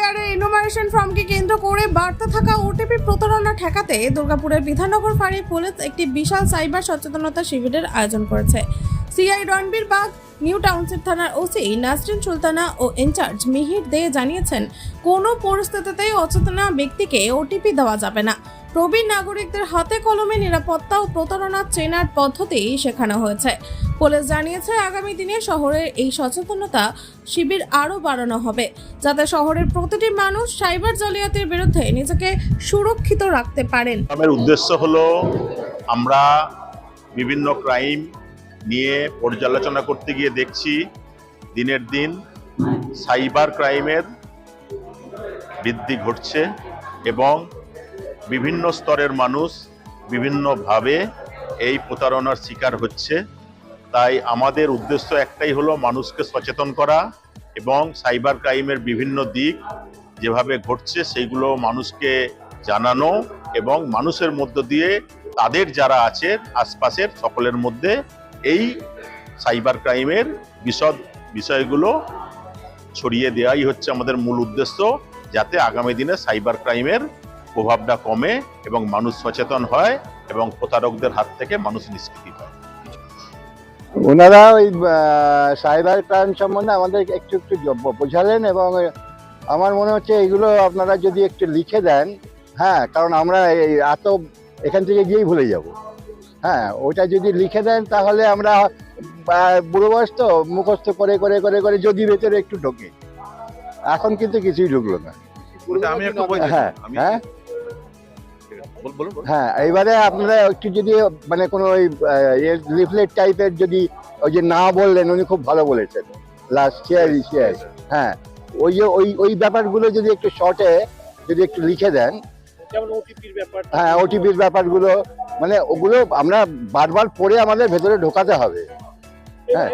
SIR এর enumeration ফর্মকে কেন্দ্র করে বার্তা থাকা ওটিপি প্রতারণা ঠেকাতে দুর্গাপুরের বিধাননগর ফাঁড়ি পুলিশ একটি বিশাল সাইবার সচেতনতা শিবিরের আয়োজন করেছে। CI Ranbir Bag, New Township থানার ওসি নাসরিন সুলতানা ও ইনচার্জ মিহির দে জানিয়েছেন, কোনো পরিস্থিতিতেই অচেতন ব্যক্তিকে ওটিপি দেওয়া যাবে না। প্রবীণ নাগরিকদের হাতে কলমে নিরাপত্তা ও প্রতারণা চেনার পদ্ধতি শেখানো হয়েছে। পুলিশ জানিয়েছে, আগামী দিনে শহরের এই সচেতনতা শিবির আরও বাড়ানো হবে, যাতে শহরের প্রতিটি মানুষ সাইবার জালিয়াতির বিরুদ্ধে নিজেকে সুরক্ষিত রাখতে পারেন। আমাদের উদ্দেশ্য হলো আমরা বিভিন্ন ক্রাইম নিয়ে পর্যালোচনা করতে গিয়ে দেখছি দিনের দিন সাইবার ক্রাইমের বৃদ্ধি ঘটছে এবং বিভিন্ন স্তরের মানুষ বিভিন্নভাবে এই প্রতারণার শিকার হচ্ছে। তাই আমাদের উদ্দেশ্য একটাই হলো মানুষকে সচেতন করা এবং সাইবার ক্রাইমের বিভিন্ন দিক যেভাবে ঘটছে সেইগুলো মানুষকে জানানো এবং মানুষের মধ্য দিয়ে তাদের যারা আছে আশপাশের সকলের মধ্যে এই সাইবার ক্রাইমের বিশদ বিষয়গুলো ছড়িয়ে দেওয়াই হচ্ছে আমাদের মূল উদ্দেশ্য, যাতে আগামী দিনে সাইবার ক্রাইমের প্রভাবটা কমে এবং মানুষ সচেতন হয় এবং প্রতারকদের হাত থেকে মানুষ নিষ্কৃতি হয়। ওনারা ওই সাইবার ক্রাইম সম্বন্ধে আমাদের একটু একটু বোঝালেন এবং আমার মনে হচ্ছে এগুলো আপনারা যদি একটু লিখে দেন, হ্যাঁ, কারণ আমরা এত এখান থেকে গিয়েই ভুলে যাব। হ্যাঁ, ওটা যদি লিখে দেন তাহলে আমরা বুড়ো বয়স তো মুখস্থ করে করে করে করে যদি ভেতরে একটু ঢোকে, এখন কিন্তু কিছুই ঢুকলো না। হ্যাঁ হ্যাঁ হ্যাঁ, এইবারে আপনারা একটু যদি মানে কোনো ওই লিফলেট টাইপের যদি ওই যে না বললেন, উনি খুব ভালো বলেছেন লাস্ট শেয়ার, হ্যাঁ, ওই যে ওই ব্যাপারগুলো যদি একটু শর্টে যদি একটু লিখে দেন, হ্যাঁ, ওটিপির ব্যাপারগুলো মানে ওগুলো আমরা বারবার পড়ে আমাদের ভেতরে ঢোকাতে হবে। হ্যাঁ।